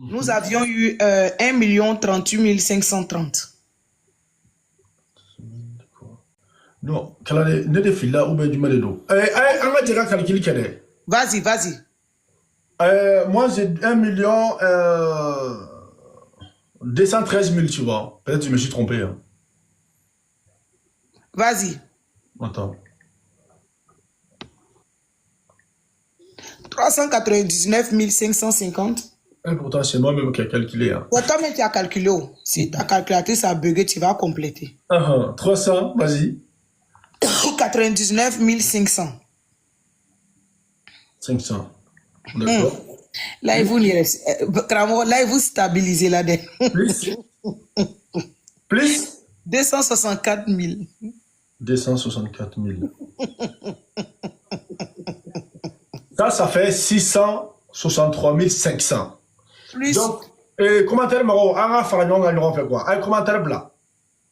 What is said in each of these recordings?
Nous avions eu 1 038 530. Non, ne défile là ou bien du mal. On va dire calculer quel est. Vas-y, vas-y. Moi, j'ai 1 million 213 000, tu vois. Peut-être que je me suis trompé. Hein. Vas-y. Attends. 399 550. Et pourtant, c'est moi-même qui ai calculé. Hein. Ouais, toi-même, tu as calculé. Oh. Si ta calculatrice a bugué, tu vas compléter. 300, vas-y. 99 500. 500. D'accord. Là, il vous stabilisez là-dedans. Plus. Plus. 264 000. 264 000. Ça fait 663 500. Plus. Donc, commentaire, on fait quoi? Allez, commentaire blanc.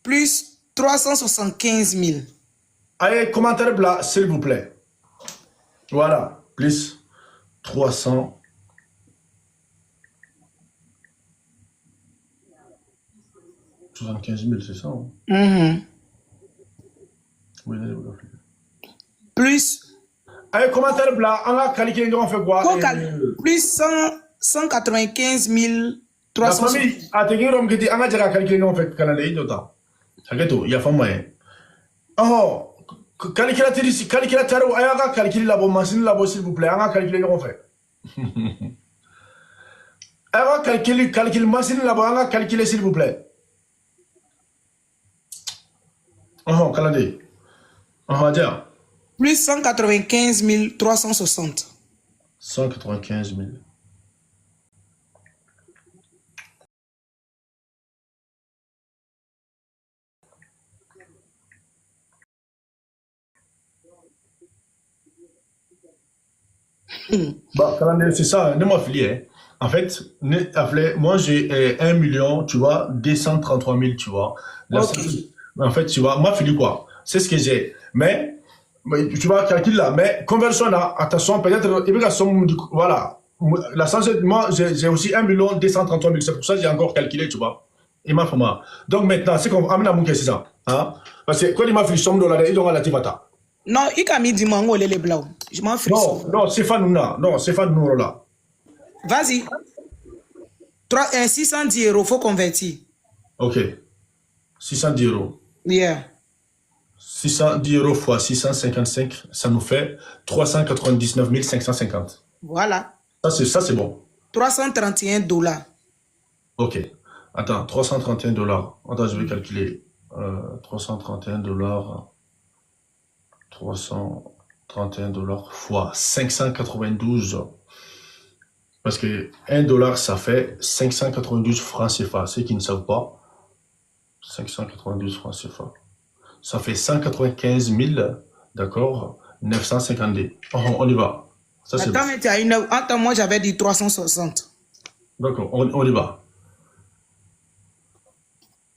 Plus 375 000. Allez, commentaire blanc, s'il vous plaît. Voilà. Plus 375 000, c'est ça? Hein? Oui, plus. Allez, commentaire blanc, on a calculé, on fait quoi? Plus 195 300. La famille, à te dire, on a déjà calculé, on fait Canada, il y a moyen. Oh, calculatrice, calculateur, on a calculé la bonne machine, la bonne, s'il vous plaît, on a calculé, on fait. On a calculé machine, la bonne, on a calculé, s'il vous plaît. Oh, Canada. On va dire. Plus 195 360. 195 000. Bah, c'est ça, ne m'affiliez. En fait, moi j'ai 1 million, tu vois, 233 000, tu vois. Là, Okay. En fait, tu vois, moi, finis quoi? C'est ce que j'ai. Mais, tu vois, calcul là. Mais, conversion là, attention, peut-être, voilà. La moi, j'ai aussi 1 million 233 000. C'est pour ça que j'ai encore calculé, tu vois. Il m'a fait mal. Donc, maintenant, c'est qu'on amène à mon c'est ça. Hein? Parce que quand il m'a fait somme de la, il aura la tivata. Non, il a mis du mango les blancs. Je m'en fous. Non, c'est pas nous là. Non, c'est pas nous là. Vas-y. 610 €, faut convertir. Ok. 610 €. Yeah. 610 € fois 655, ça nous fait 399 550. Voilà. Ça, c'est bon. 331 $. Ok. Attends, 331 $. Attends, je vais calculer. 331 $. 331 $ fois 592. Parce que 1 $, ça fait 592 francs CFA. Ceux qui ne savent pas, 592 francs CFA. Ça fait 195 000, d'accord, 952. On y va. Ça, attends, mais tu as une... Attends, moi, j'avais dit 360. D'accord, on y va.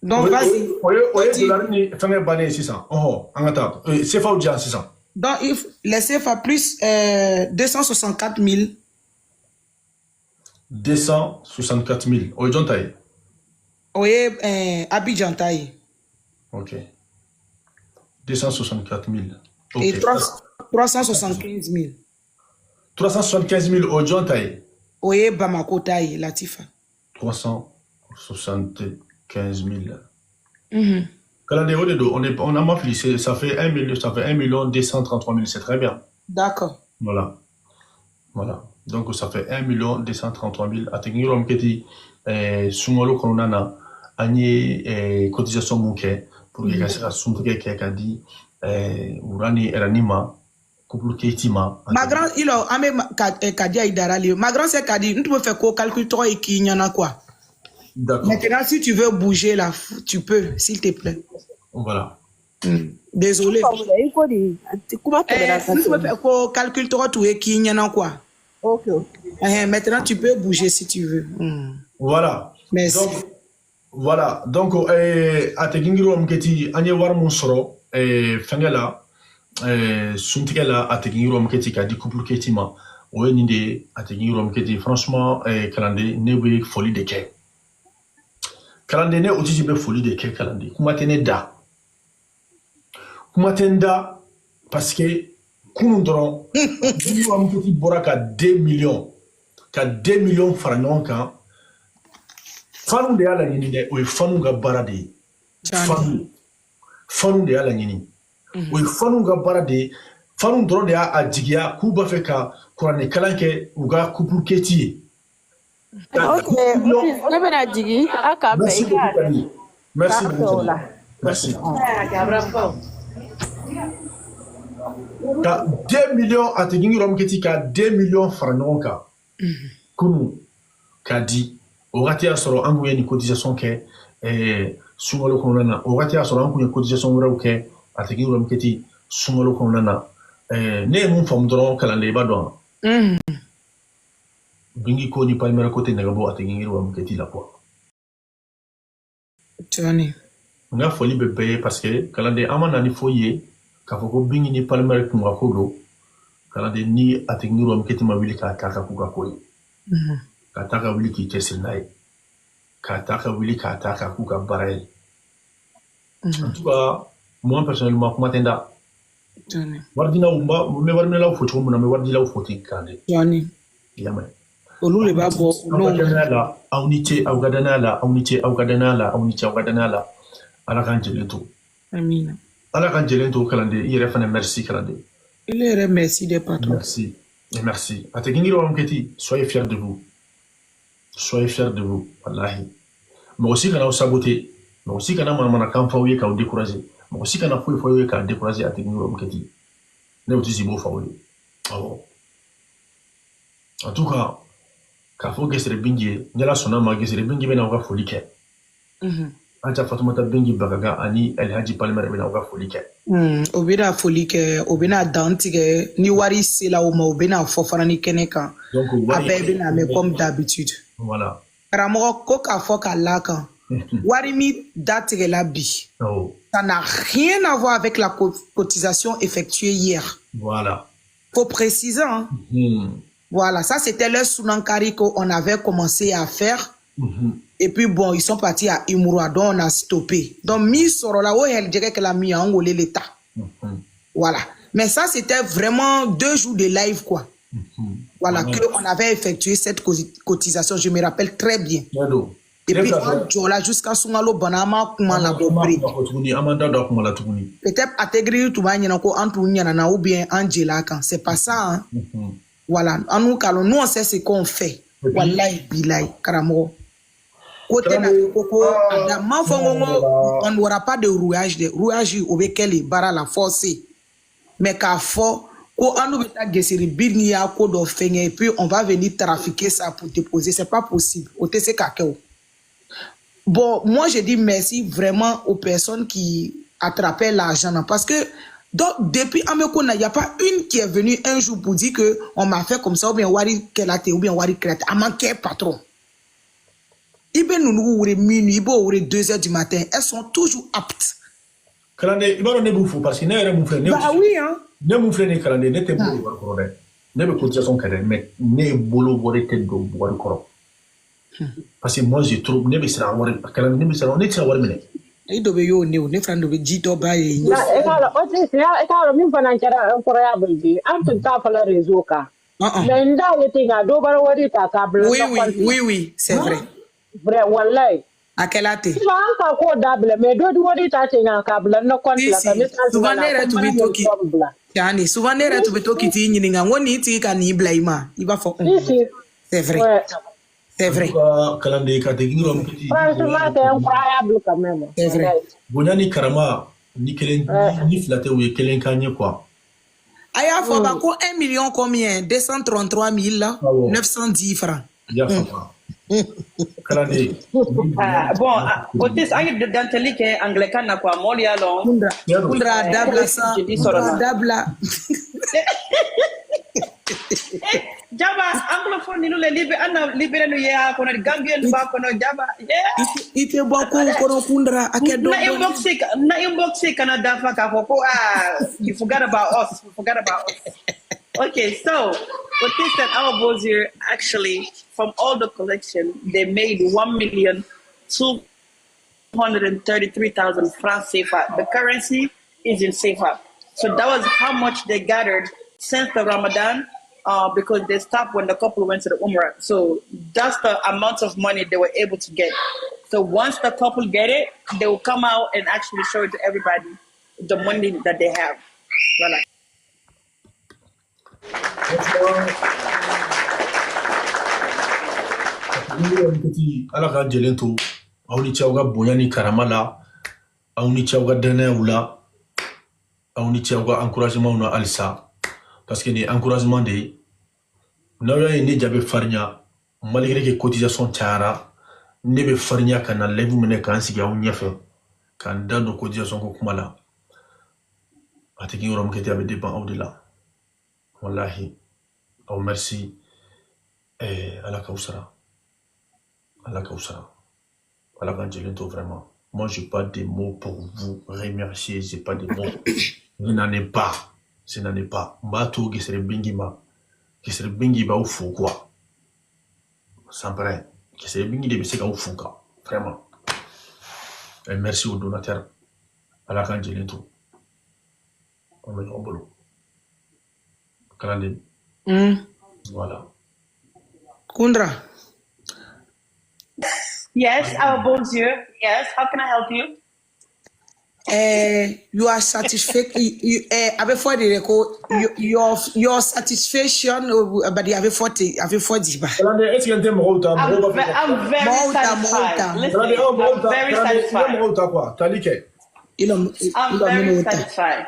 Donc, vas-y. CFA ou bien 600. Donc, les CFA plus 264 000. 264 000. Aujourd'hui, taille. Oui, Abidjan taille. Ok. 264 000. Okay. Et 375 000. 375 000 aujourd'hui, taille. Oui, Bamako taille, Latifa. 375 000. On a mafli, ça fait 1 million 233 000, c'est très bien. D'accord. Voilà. Voilà. Donc, ça fait 1 million 233 000. À tenir un petit sumalo konana, anye cotisation mouké, pour que ça soit qui a dit, urani eranima, couple ketima. Ma grand, il a Kadia Idarali. Ma grand, c'est Kadi. Nous pouvons faire quoi? Calcul 3 et qui y en a quoi? D'accord. Maintenant, si tu veux bouger là, tu peux, s'il te plaît. Voilà. Désolé. Nous pouvons faire quoi? Calcul 3 et qui y en a quoi? Ok. Maintenant, tu peux bouger si tu veux. Voilà. Merci. Donc, voilà. Donc, à te gingiro mketi anye war monsro fengela suntigela à te gingiro mketi ka di couple ketima ouais ninde ategi romketi franchement kalande ne be folie de ke kalande ne otiji be folie de ke kalande kuma tenda parce que kunun doron ni romketi bora ka 2 millions fara ɲɔgɔn kan fanu de y'a laɲini dɛ o ye fanu ka baara de ye fanu de y'a laɲini o ye fanu ka baara de ye fanu dɔrɔn de y'a jigiya k'u b'a fɛ ka kuranɛ kalan kɛ u ka couple keti ye ne bɛna jigi a ka merci beaucoup Kadi merci ka 2 millions a tigi romketi ka 2 millions fara ɲɔgɔn kan kunu ka di o wagati y'a sɔrɔ an kun ye ni cotisation kɛ sunkalo kɔnɔna na o wagati y'a sɔrɔ an kun ye cotisation wɛrɛw kɛ a tigi romketi sunkalo kɔnɔna na ne ye mun faamu dɔrɔn kalande i b'a dɔn bingi ko ni palimɛrɛ ko tɛ nɛgɛ bɔ a tigi romketi la quoi n ka foli bɛ bɛɛ ye parce que kalande an ma na ni foyi ye k'a fɔ ko bingi ni palimɛrɛ kun ka ko don kalande ni a tigi romketi ma wuli k'a ta ka k'u ka ko ye ka taa ka wuli k'i cɛsiri n'a ye ka taa ka wuli k'a ta ka k'u ka baara ye en tout cas moi personnellement kuma tɛ n da waridinaw n bɛ wariminɛlaw fo cogo min na n bɛ waridilaw fo ten kalande yamɛ olu de b'a bɔ aw ni ce aw ka danaya la aw ni ce aw ka danaya la aw ni ce aw ka danaya la ala k'an jɛlen to ala k'an jɛlen to kalande i yɛrɛ fana merci kalande il est merci des patrons merci a tɛ gingiri romketi soyez fiers de vous wallahi mɔgɔ si kana aw saboter mɔgɔ si kana manamanakan f'aw ye k'aw décourager mɔgɔ si kana foyi f'aw ye k'a décourager a tɛ gingiri romketi ne tɛ si b'o f'aw ye awɔ en tout cas k'a fɔ gesere bingi ye ni ala sɔnna ma gesere bingi bɛna aw ka foli kɛ an ca fatumata bingi bagaga ani alhaji palimɛrɛ bɛna aw ka foli kɛ o bɛna foli kɛ o bɛna dan tigɛ ni wari sela o ma o bɛna fɔ fana ni kɛnɛ kan a bɛɛ bɛna mɛn comme d'habitude voilà karamɔgɔ ko k'a fɔ k'a lakan wari min datigɛla bi ça n'a rien à voir avec la cotisation effectuée hier voilà faut préciser voilà ça c'était le sunankari qu'on avait commencé à faire et puis bon ils sont partis à Imurua donc on a stoppé donc mi sorola o hel jege que la mi a engolé l'état voilà mais ça c'était vraiment 2 jours de live quoi voilà que on avait effectué cette cotisation je me rappelle très bien et puis on jola jusqu'à sungalo banama kuma la bobri peut-être intégrer tout ba nyana ko antu nyana na ou bien angela kan c'est pas ça voilà nous on sait ce qu'on fait wallahi billahi karamo côté na koko adama fongo on n'aura pas de rouage au bekel bara la force mais qu'à fort ko anu beta gesiri birni ya ko do fenye et puis on va venir trafiquer ça pour déposer c'est pas possible au TC kakeo. Bon moi je dis merci vraiment aux personnes qui attrapaient l'argent parce que donc depuis Amekona il n'y a pas une qui est venue un jour pour dire que on m'a fait comme ça ou bien wari kelate ou bien wari kelate à manquer patron. Ibe nous ouvre minuit, ibe ouvre 2h du matin, elles sont toujours aptes. Kalande ibaro ne bufo parce que ne yɛrɛ mun filɛ ne bah oui hein ne mun filɛ ne kalande ne tɛ bolo wari kɔrɔ dɛ ne bɛ cotisation kɛ dɛ mais ne bolo wari tɛ don wari kɔrɔ parce que moi je trouve ne bɛ siran wari kalande ne bɛ siran ne tɛ se wari minɛ i dɔ bɛ y'o ne o ne fana dɔ bɛ ji dɔ b'a ye e k'a dɔn o tɛ e k'a dɔn min fana kɛra incroyable de an tun t'a fɔla réseau kan mais n t'ale ten nka dɔ b'a wari ta k'a bila oui c'est vrai vrai wallahi a kɛla ten sisan an ka ko dabila mais dɔ di wari ta ten nka k'a bila ne compte la ka ne ta souvent ne yɛrɛ tun bɛ to k'i yanni souvent ne yɛrɛ tun bɛ to k'i t'i ɲininka n ko nin tigi ka nin bila i ma i b'a fɔ c'est vrai c'est vrai kalande ka tɛ gingiro mu kiti franchement c'est incroyable quand même c'est vrai bonya ni karama ni kelen ni filate o ye kelen kan ye quoi a y'a fɔ ba ko 1 million combien 233 910 francs kalande bon Otis ay danteli ke anglican na kwa moli ya long kundra dabla sa dabla jaba anglophone ni le libe ana libere no ya kono gambien ba kono jaba ite bo ko kono kundra akedo na inbox kana dafa ka ko you forgot about us Okay, so what they said, our boys here actually from all the collection they made 1,233,000 francs CFA. The currency is in CFA, so that was how much they gathered since the Ramadan. Because they stopped when the couple went to the Umrah. So that's the amount of money they were able to get. So once the couple get it, they will come out and actually show it to everybody the money that they have. Voilà. Ala ka jelen to aw ni cɛw ka bonya ni karama la aw ni cɛw ka danayaw la aw ni cɛw ka encouragement na alisa parce que ni encouragement de n'aw y'a ne jabe farinya malgré que cotisation cayara ne be farinya kana levu mene kan sigi aw ɲɛfɛ kan da do cotisation ko kuma la a tigi yɔrɔ min kɛ a bɛ dépend aw de la wallahi aw merci ala k'aw sara Allah Kausara. Allah Gangelento, vraiment. Moi, je n'ai pas de mots pour vous remercier. Je n'ai pas de mots. Je n'en ai pas. Je n'en ai pas. Mbato, qui serait Bingima. Qui serait Bingiba ou fou, quoi. Sans vrai. Qui serait Bingi de Bessega ou fou, quoi. Vraiment. Et merci aux donateurs. Allah Gangelento. On met en boulot. Kalandin. Voilà. Kundra. Yes, our bonjour. Yes, how can I help you? You are satisfied. Your satisfaction, but you have a 40. I'm very satisfied. Listen, I'm very satisfied.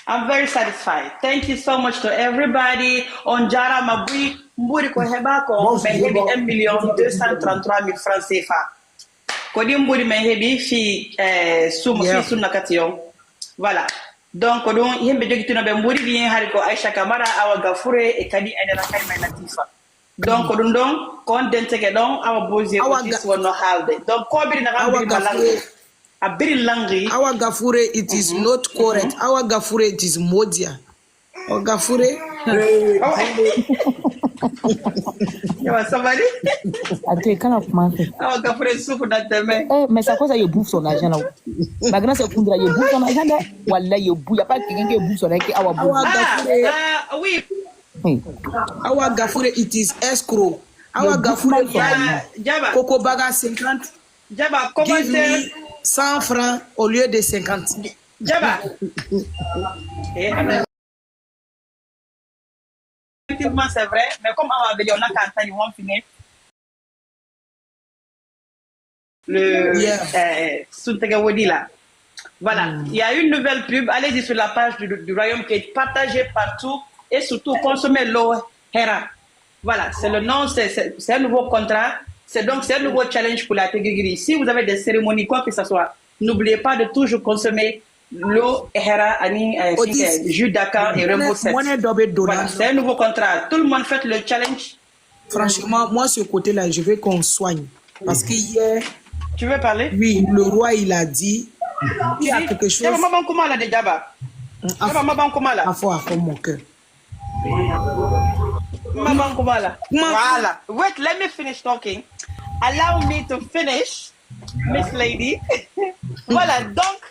I'm very satisfied. Thank you so much to everybody. On Jara Mabui, Mburi ko hebako, mehebi 1,233,000 francs CFA. Kodi Mburi mehebi fi summa kation. Voilà. Donc kodon himbe jogi tuna be Mburi bien hariko Aisha Kamara awa Gafure e kadi enera kayma Latifa. Donc kodon don kon denteke don awa bozie ko this one no halde. Donc ko biri na gambiri malangi. Our Gafure, it is not correct. Our Gafure, it is Modia. Our Gafure. Somebody? Our Gafure is super that me. Mais ça cause you bouffe son argent là. Magna c'est Kundra you bouffe son argent là. Wallah you bouffe. Y a pas quelqu'un qui bouffe son argent our Gafure. Oui. Our Gafure, it is escrow. Our Gafure, Coco Baga 50. Jaba, comment give me 100 francs au lieu de 50. Jaba. Effectivement, c'est vrai, mais comme on avait dit, on a qu'à ils vont finir. Le là. Voilà, il y a une nouvelle pub. Allez-y sur la page du Royaume qui est partagée partout et surtout consommez l'eau Hera. Voilà, c'est le nom, c'est un nouveau contrat. C'est un nouveau challenge pour la Tegrigiri. Si vous avez des cérémonies, quoi que ce soit, n'oubliez pas de toujours consommer l'eau Hera, Ani, jus d'Akan et Rainbow 7. Voilà, c'est un nouveau contrat. Tout le monde fait le challenge. Franchement, moi, ce côté-là, je veux qu'on soigne. Parce que hier... Tu veux parler? Oui, le roi, il a dit... Il y a quelque chose... mon cœur. Voilà. Wait, let me finish talking. Allow me to finish, Miss Lady. Voilà, donc,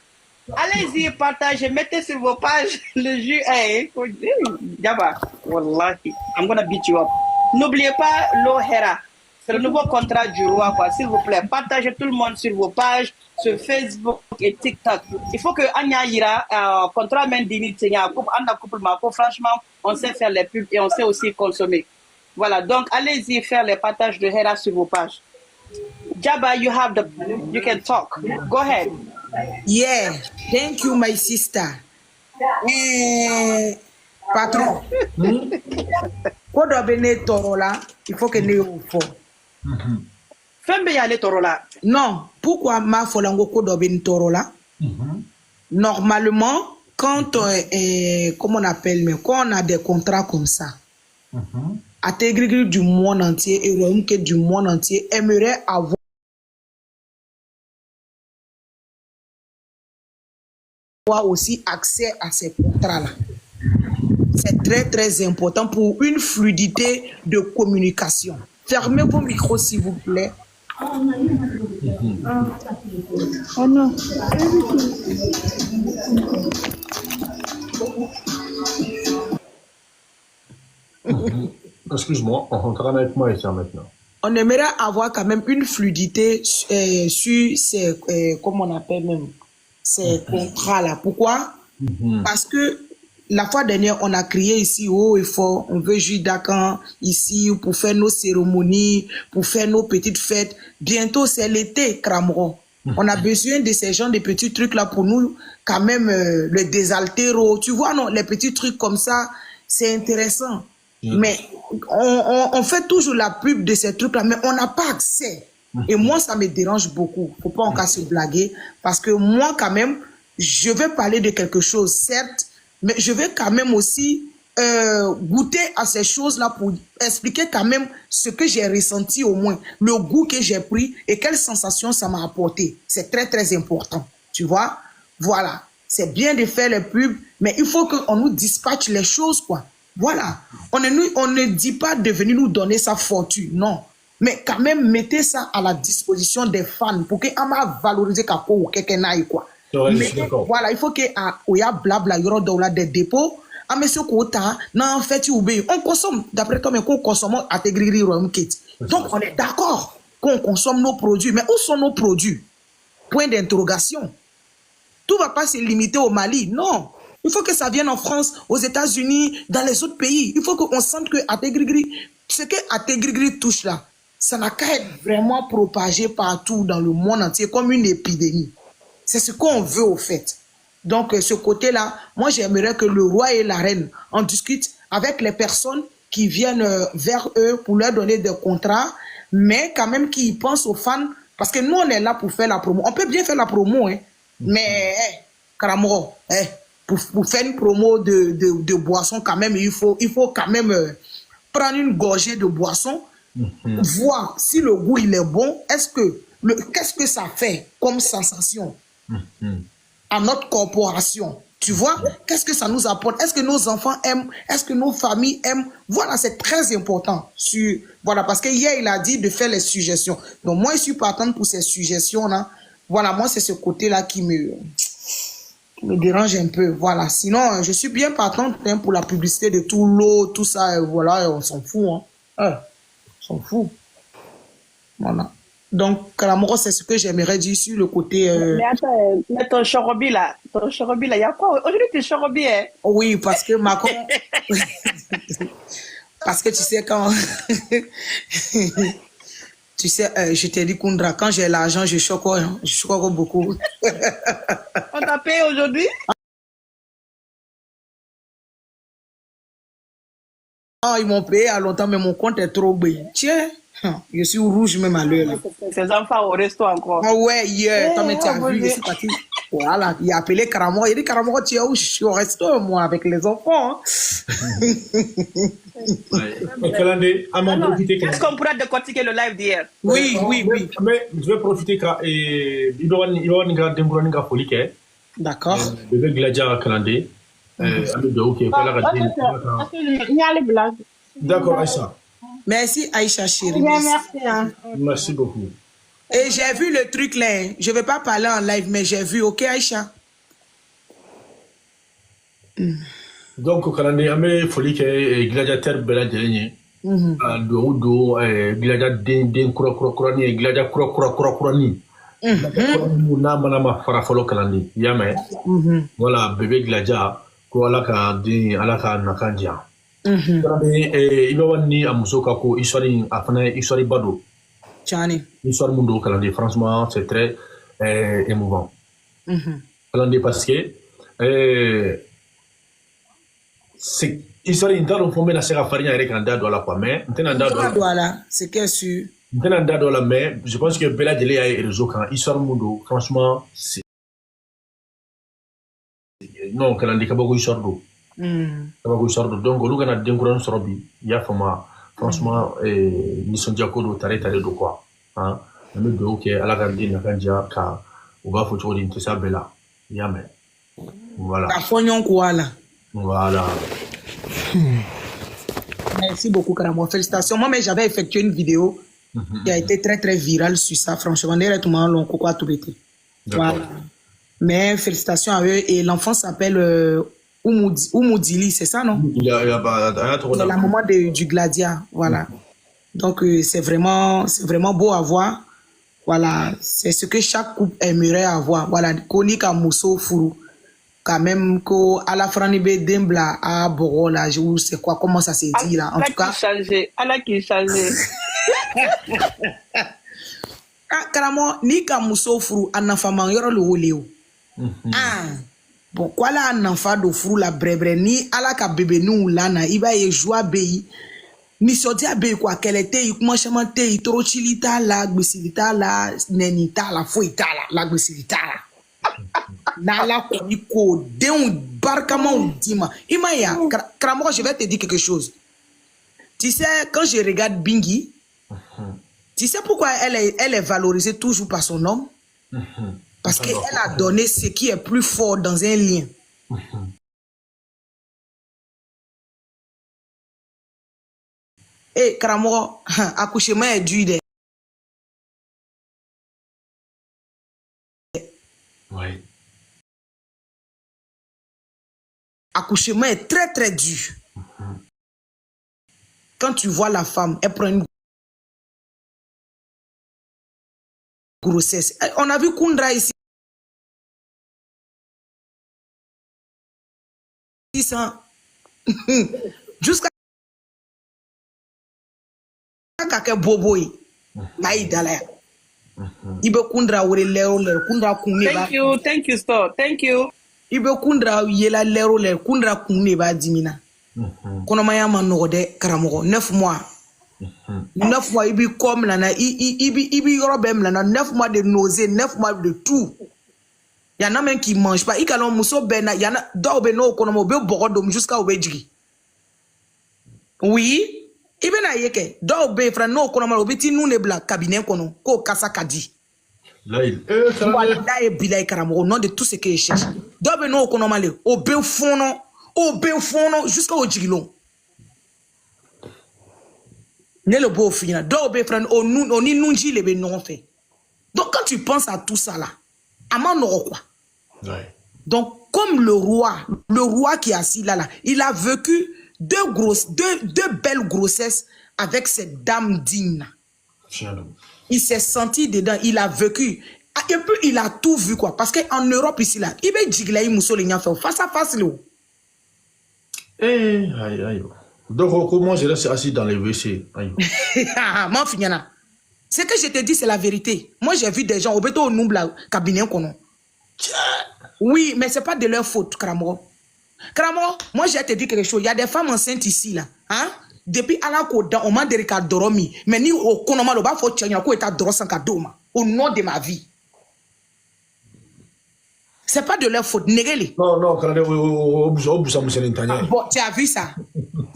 allez-y, partagez, mettez sur vos pages le jus. Hey, Jaba, wallahi, I'm gonna beat you up. N'oubliez pas l'eau Hera. C'est le nouveau contrat du roi, quoi. S'il vous plaît, partagez tout le monde sur vos pages, sur Facebook et TikTok. Il faut que Anya Ira, contrat Mendini, franchement, on sait faire les pubs et on sait aussi consommer. Voilà, donc allez-y faire les partages de Hera sur vos pages. Jaba, you can talk. Go ahead. Yeah, thank you, my sister. Patron, quand on vient Torola, il faut que nous Torola. Non, pourquoi ma folango kodobin Torola? Normalement, quand comment on appelle, mais quand on a des contrats comme ça, à Tegrigiri du monde entier et Royaume du monde entier aimerait avoir aussi accès à ces contrats-là. C'est très, très important pour une fluidité de communication. Fermez vos micros, s'il vous plaît. Oh non. Excuse-moi, on rentre avec moi ici maintenant. On aimerait avoir quand même une fluidité sur ces, comment on appelle même, ces contrats-là. Pourquoi? Parce que la fois dernière, on a crié ici haut et fort, on veut Jules Dakan ici pour faire nos cérémonies, pour faire nos petites fêtes. Bientôt, c'est l'été, Kramro. On a besoin de ces gens, des petits trucs-là pour nous, quand même, le désaltéro. Tu vois, non, les petits trucs comme ça, c'est intéressant. Mais on fait toujours la pub de ces trucs-là, mais on n'a pas accès. Et moi, ça me dérange beaucoup. Faut pas encore se blaguer. Parce que moi, quand même, je vais parler de quelque chose, certes, mais je vais quand même aussi goûter à ces choses-là pour expliquer quand même ce que j'ai ressenti au moins, le goût que j'ai pris et quelle sensation ça m'a apporté. C'est très, très important. Tu vois? Voilà. C'est bien de faire les pubs, mais il faut qu'on nous dispatche les choses, quoi. Voilà. On ne dit pas de venir nous donner sa fortune, non. Mais quand même, mettez ça à la disposition des fans pour qu'ils aient valorisé ou quelqu'un quoi. Mais voilà, il faut qu'il y ait blabla, il y aura des dépôts. Ah, monsieur Kota, non, en fait, on consomme, d'après toi, mais qu'on consomme à Tegriri Royaume Kit. Donc, on est d'accord qu'on consomme nos produits. Mais où sont nos produits? Point d'interrogation. Tout ne va pas se limiter au Mali, non. Il faut que ça vienne en France, aux États-Unis, dans les autres pays. Il faut qu'on sente que Ategrigri, ce que Ategrigri touche là, ça n'a qu'à être vraiment propagé partout dans le monde entier comme une épidémie. C'est ce qu'on veut au fait. Donc, ce côté-là, moi, j'aimerais que le roi et la reine en discutent avec les personnes qui viennent vers eux pour leur donner des contrats, mais quand même qu'ils pensent aux fans, parce que nous, on est là pour faire la promo. On peut bien faire la promo, hein, mais, Karamoro, pour faire une promo de boisson, quand même, il faut quand même prendre une gorgée de boisson, voir si le goût il est bon, qu'est-ce que ça fait comme sensation à notre corporation, tu vois, qu'est-ce que ça nous apporte, est-ce que nos enfants aiment, est-ce que nos familles aiment, voilà, c'est très important, voilà, parce que hier il a dit de faire les suggestions, donc moi je suis partante pour ces suggestions-là, voilà, moi c'est ce côté-là qui me dérange un peu, voilà, sinon je suis bien partante hein, pour la publicité de tout l'eau, tout ça, voilà, on s'en fout, hein. On s'en fout, voilà. Donc, Karamoro, c'est ce que j'aimerais dire sur le côté... Mais attends, mais ton chorobi là, il y a quoi? Aujourd'hui, tu es chorobi, hein? Oui, parce que Macron... parce que tu sais, quand... tu sais, je t'ai dit, Koundra, quand j'ai l'argent, je choque beaucoup. On t'a payé aujourd'hui? Ah, ils m'ont payé à longtemps, mais mon compte est trop bas. Tiens, je suis rouge même à l'heure. Ses enfants au resto encore. Ah ouais, hier, tu as vu, je suis parti. Voilà, il a appelé Karamoro. Il dit, Karamoro, tu es où? Je suis au resto, moi, avec les enfants. Est-ce qu'on pourra décortiquer le live d'hier? Oui. Mais je vais profiter il va y avoir une folie. D'accord. Je vais gladir Kalandé. D'accord, Aïcha. Merci, Aïcha, chérie. Merci. Merci beaucoup. Et j'ai vu le truc là. Je ne vais pas parler en live, mais j'ai vu. Ok, Aïcha? Donc, Kalandé, il faut que gladiateur bela dernier. Do gladiateur den krokrani gladiateur krokrani. Na manama farafolo Kalandé. Yamé. Voilà, bébé gladiateur. Ala ka nakandia. Il va venir à Moussouka ko histoire bado. Chani. Histoire mundo Kalandé. Franchement, c'est très émouvant. Kalandé parce que c'est histoire d'intérêt pour la sera farine avec un dado à la quoi mais c'est que sûr. Mais je pense que Bella Dele a réseau quand histoire mundo franchement c'est non Kalandé kabako histoire do. Kabako histoire do donc nous gana denkuran sorobi ya fama franchement ni son diako do tare do quoi hein mais do OK ala gandi na kandia ka on va faut toujours dire ça Bella ya mais voilà la fonyon quoi là voilà Merci beaucoup, Karamo. Félicitations. Moi, mais j'avais effectué une vidéo qui a été très, très virale sur ça. Franchement, directement, l'on coco a tout été. Voilà. Mais félicitations à eux. Et l'enfant s'appelle Oumoudili, c'est ça, non? Il y a c'est la maman du Gladia. Voilà. Donc, c'est vraiment beau à voir. Voilà. C'est ce que chaque couple aimerait avoir. Voilà. Konika Mousso Furu. Quand même, à la Franibe Dembla à Boro, là, je ne sais quoi, comment ça s'est dit, là. En tout cas. Allah qui change. Carrément, ni ka Mousso Furu, un enfant yoro le woleo. Bon, quoi là, un enfant de Furu, la brebre, ni ala ka bébé nous, lana, il va y jouer béi. Ni sorti à béi, quoi, qu'elle était, il commence à monter, il trop chilita, la gbisilita, la nenita, la fouita, la gbisilita. Nala koniko deun barkama dima imaya kramo je vais te dire quelque chose. Tu sais quand je regarde Bingi, tu sais pourquoi elle est valorisée toujours par son homme? Parce qu'elle a donné ce qui est plus fort dans un lien. Et kramo accouchement est dur. Oui. Accouchement est très très dur. Quand tu vois la femme, elle prend une grossesse. On a vu Kundra ici. Jusqu'à kake boboy. Maïdala. Ibe Kundra wore lero Kundra kunne ba. Thank you, store. Thank you. Ibe Kundra yela lero Kundra kunne ba dimina. Kono maya manogo de karamogo 9 mois. 9 mois ibi comme lana ibi robem lana 9 mois de nausée, 9 mois de tout. Y en a même qui mangent pas. Ikalon muso bena yana do be no kono mo be bogodom jusqu'à obejigi. Oui. Ibe na yeke do be fra no kono ma obeti nu ne bla cabinet kono ko kasa kadi. Là il Là et bilay karamo au nom de tout ce que je cherche. Do be no kono ma le obe fono jusqu'à ojigilon. Ne le beau fina do be fra oni nunji le be non fait. Donc quand tu penses à tout ça là, aman no quoi. Ouais. Donc comme le roi qui est assis là, il a vécu deux belles grossesses avec cette dame digne. Il s'est senti dedans, il a vécu. Et puis il a tout vu quoi. Parce qu'en Europe ici là, il va dire qu'il face à face là. Eh, aïe, aïe. Donc comment je reste assis dans les WC? Ce que je te dis c'est la vérité. Moi j'ai vu des gens au béton au nombre cabinet qu'on a. Oui, mais c'est pas de leur faute, Kramo. Kramo, moi j'ai te dit quelque chose. Il y a des femmes enceintes ici là, hein? Depuis Alakoda, on m'a dit qu'à dormi, mais ni au Konoma, le bas faut tenir quoi est à dorossan kadoma au nom de ma vie. C'est pas de leur faute, négez-les. Non, quand bon, tu as vu ça?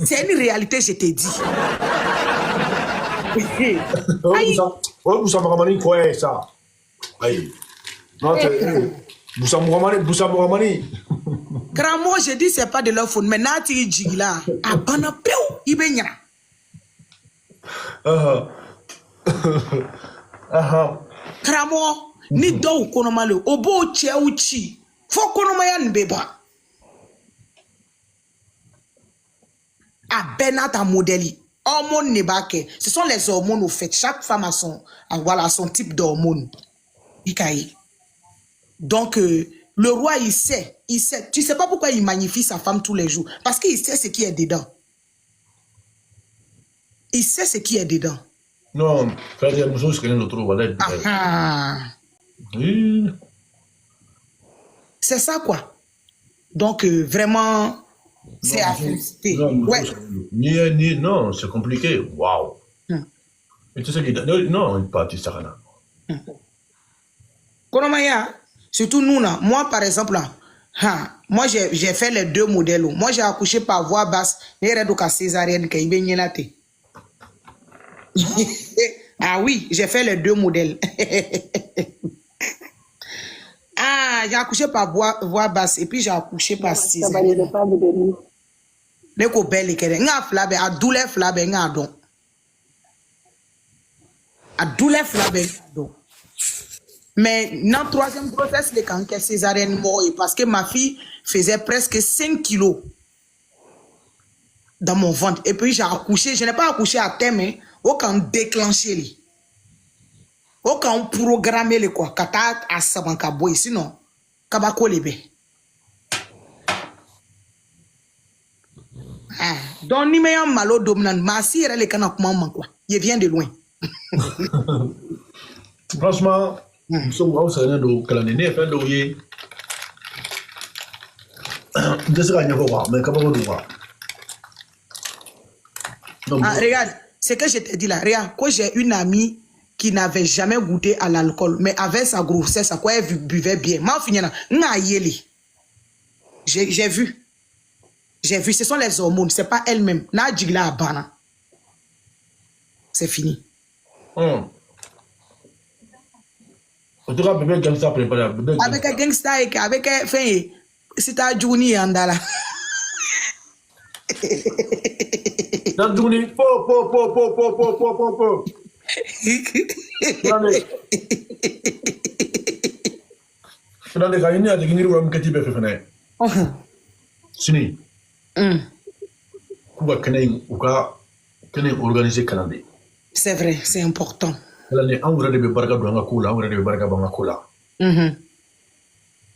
C'est une réalité, je t'ai dit. Vous savez quoi ça? Aïe. Non, Boussamouramani. Kramo, je dis c'est pas de leur faute, mais Nati Jigila, a banapeu, ibenya. Kramo, ni do konomale, obo cheuchi, fo konomayan beba. A benata modeli, hormones nebake, ce sont les hormones au fait, chaque femme a son type d'hormones. Ikaï. Donc, le roi, il sait. Tu sais pas pourquoi il magnifie sa femme tous les jours. Parce qu'il sait ce qui est dedans. Il sait ce qui est dedans. Non, c'est ça, quoi. Donc, vraiment, c'est à féliciter. Ouais. Non, c'est compliqué. Waouh. Et tu sais qu'il non, il est parti, Sarana. Konomaya, surtout nous là, moi par exemple là, moi j'ai fait les 2 modèles. Moi j'ai accouché par voie basse, mais césarienne qui est ah oui, j'ai fait les 2 modèles. J'ai accouché par voie basse et puis j'ai accouché par césarienne. ne ko belle kere nga flabe a douleur flabe nga don a douleur flabe don mais dans le troisième grossesse les quand césarienne mort parce que ma fille faisait presque 5 kilos dans mon ventre et puis j'ai accouché, je n'ai pas accouché à terme mais aucun déclenché li aucun programmé le quoi kata a sabanka boy sinon kabako lebe. Ah, donc ni meilleur malo dominant ma si elle est kana comment quoi il vient de loin. Franchement so wa o sene do kala ne fe do ye de ce gagner quoi mais comment do quoi. Ah, regarde, ce que je te dis là, regarde, quand j'ai une amie qui n'avait jamais goûté à l'alcool, mais avec sa grossesse, à quoi elle buvait bien. Moi, j'ai vu. J'ai vu, ce sont les hormones, c'est pas elle-même. C'est fini. En tout cas, bébé gangsta préparé. Avec un gangsta et avec un fait, c'est un Juni Andala. Dans Juni, po. Dans les cas, il y a des gens qui ont fait Sini. Organiser calendrier. C'est vrai, c'est important. L'année on aurait de barga dans la coula, on aurait de barga dans la coula.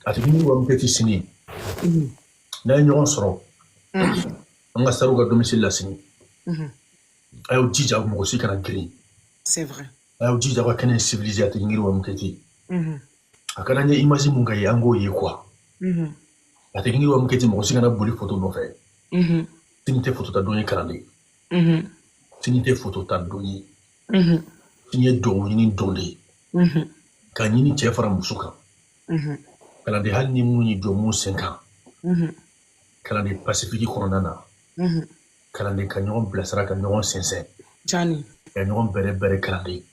À ce niveau, on peut signer. N'a une soro. On a salué domicile la signe. A eu dit à moi aussi qu'on a gris. C'est vrai. A eu dit à moi qu'on est civilisé à tenir au Mketi. A quand on a imaginé mon gars yango y quoi. A tenir au Mketi, moi aussi qu'on a bouli photo de fait. Tinité photo t'a donné calendrier. Tinité photo t'a donné. Tinité donné donné. Quand il y a une femme moussouka. Calendrier hal ni mouni domo 5 ans. Calendrier pacifique coronana. Calendrier canyon blasara canyon 500. Johnny. Canyon bere calendrier.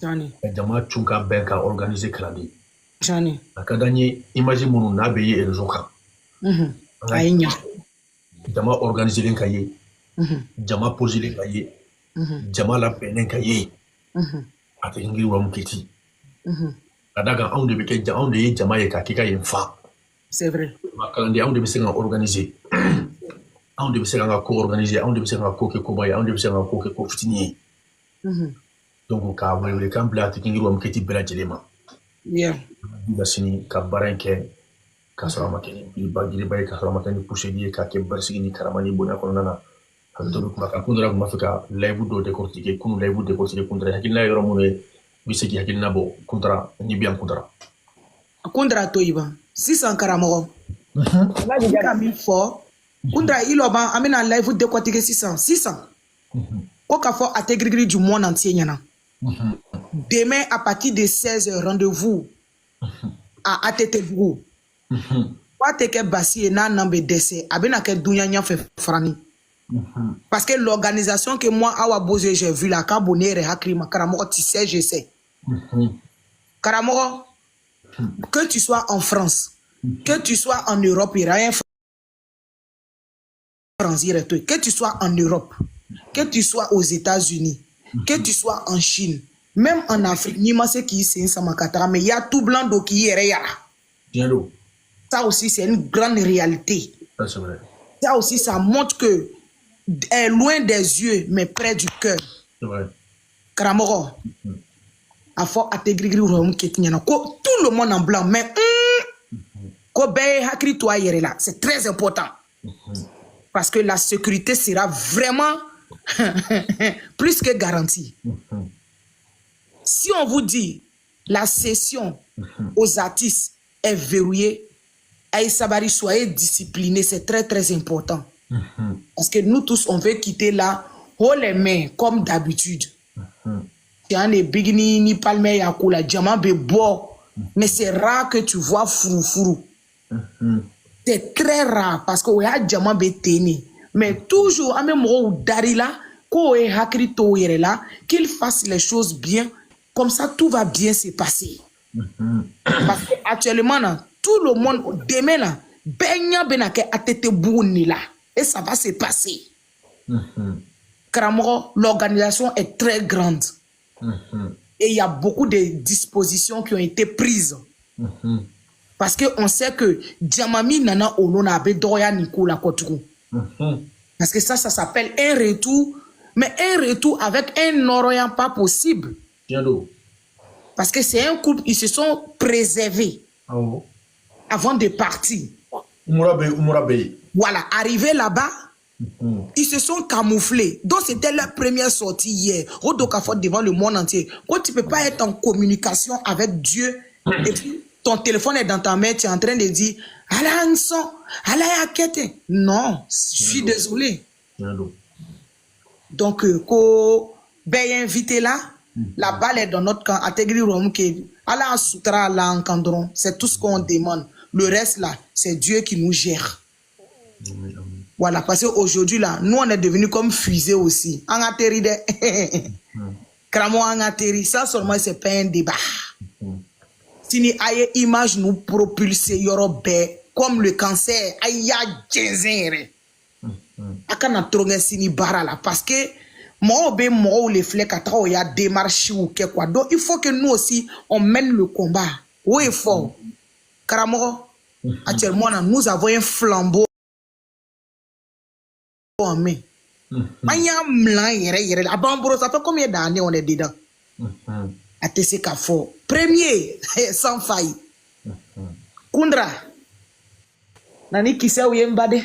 Johnny. Jama chunka benka organiser calendrier. Johnny. Akadanye imagine mon nabeye et le zoka. Aïnya. Jama organiser l'encaillé. Jama poser l'encaillé. Jama la peine l'encaillé. Atengi wa mketi. Adaga on de beke on de jama ye kakika ye fa. C'est vrai. Ma calendrier on de bese organiser. On devait se co-organiser, on devait se co-cobaye, on devait se co-fitinier. Donc, on a vu le camp là, qui est un petit peu de bien. La sini, Kabaranke, Kasramakeni, Bagiri, Kasramakeni, Pouchedi, Kakebarsini, Karamani, Bonakonana. Kundra Mafika, Laibudo de Cortique, Kun Laibu de Cortique, Kundra, Hakina Romone, Biseki Hakinabo, Kundra, Nibian Kundra. Kundra Toiba, 600 Karamoro. Là, il faut. Kundra iloba amena live de quoi 600 Koka fo ategrigri du monde entier yana. Demain à partir de 16h rendez-vous à Atetebrou. Kwa teke basi na nambe dese abena ke dunya nya fe frani. Parce que l'organisation que moi awa bose j'ai vu la Kabonere Hakrima Karamoko tu sais je sais. Karamoko que tu sois en France, que tu sois en Europe, il y a rien. Que tu sois en Europe, que tu sois aux États-Unis, que tu sois en Chine, même en Afrique, ni moi c'est qui c'est un mais il y a tout blanc d'eau qui est réel. Ça aussi c'est une grande réalité. Ça, vrai. Ça aussi ça montre que est loin des yeux mais près du cœur. C'est vrai. Karamoro. A fort atégrir tout le monde en blanc mais c'est très important. Parce que la sécurité sera vraiment plus que garantie. Si on vous dit la session aux artistes est verrouillée, Aïssabari, soyez disciplinés, c'est très très important. Parce que nous tous, on veut quitter là, haut les mains, comme d'habitude. Il y a des bigni, ni palme, yakoula, diamant, bébo. Mais c'est rare que tu vois froufrou. C'est très rare parce que y a diamant béténi. Mais toujours, à même darila, qu'il fasse les choses bien, comme ça tout va bien se passer. Parce qu'actuellement, tout le monde, demain, benya benake atete bouni là. Et ça va se passer. Karamoro, l'organisation est très grande. Et il y a beaucoup de dispositions qui ont été prises. Parce qu'on sait que Djamami Nana Olona Abe Doya Nicola Kotourou. Parce que ça s'appelle un retour. Mais un retour avec un Orient pas possible. Parce que c'est un couple, ils se sont préservés avant de partir. Voilà, arrivé là-bas, ils se sont camouflés. Donc c'était leur première sortie hier. Rodokafot devant le monde entier. Quand tu ne peux pas être en communication avec Dieu, et puis ton téléphone est dans ta main, tu es en train de dire Ala Anson, Ala Yakete. Non, je suis désolé. Donc, ko ben invité là, la balle est dans notre camp. Atégri Romke, Ala Soutra, Ala Encadron. C'est tout ce qu'on demande. Le reste là, c'est Dieu qui nous gère. Voilà, parce qu'aujourd'hui là, nous on est devenus comme fusée aussi. En atterri de. Cramo en atterri, ça seulement c'est pas un débat. Si ni aye image nous propulser yorobe comme le cancer, aya jenzere. Akana tronge sini bara là parce que moi be moi les flecs atra o ya démarche ou quoi. Donc il faut que nous aussi on mène le combat. Oui fort. Cramo actuellement nous avons un flambeau en main. Anya mlan yere la bambro ça fait combien d'années on est dedans? ATC Kafo premier sans faille. Kundra nani kisa uyembade.